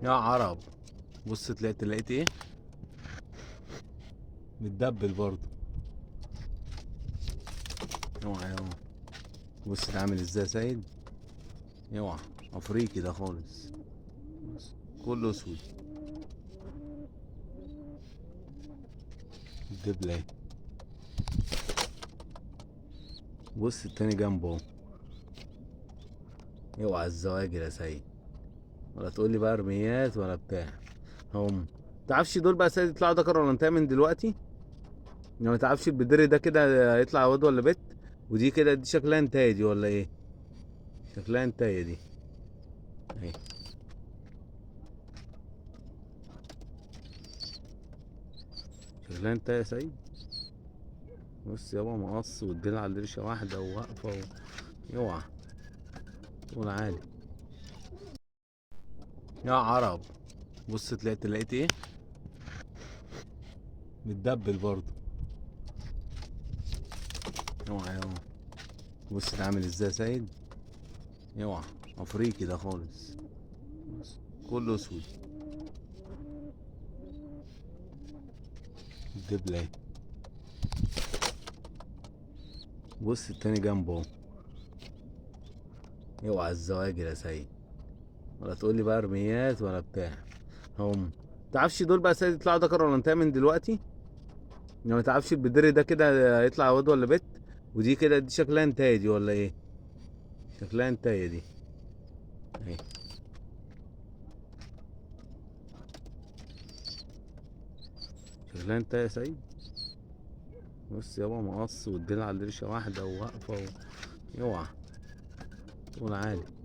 يا عرب، بص لقيت ايه؟ متدبل برضه. اوعى اوعى. بص ده عامل ازاي يا سيد. اوعى. افريقي ده خالص. بص. كله اسود. الدبلة اهي. بص التاني جنبه اهو. اوعى الزواجر يا سيد. ولا تقول لي بقى ارميات ولا بتاع. هم. تعرفش دول بقى يا سيد يطلعوا ذكر ولا انثى من دلوقتي؟ يعني ما تعرفش البدري ده كده هيطلع واد ولا بت؟ ودي كده دي شكلها انتايه دي ولا ايه؟ شكلها انتايه دي. اهي. شكلها انتايه يا سيد. بص يابا مقص والدلع على درشة واحدة وواقفة اوعى. تقول عالي. يا عرب، بص لقيت ايه؟ متدبل برضه. اوعى اوعى. بص ده عامل ازاي يا سيد. اوعى. افريقي ده خالص. بص. كله اسود. الدبلة اهي. بص التاني جنبه اهو. اوعى الزواجر يا سيد. ولا تقول لي بقى ارميات ولا بتاع. هم. تعرفش دول بقى يا سيد يطلعوا ذكر ولا انثى من دلوقتي؟ يعني ما تعرفش البدري ده كده هيطلع واد ولا بت؟ ودي كده دي شكلها انتايه دي ولا ايه؟ شكلها انتايه دي. اهي. شكلها انتايه يا سيد. بص يابا مقص والدلع على درشة واحدة وواقفة اوعى. تقول عالي.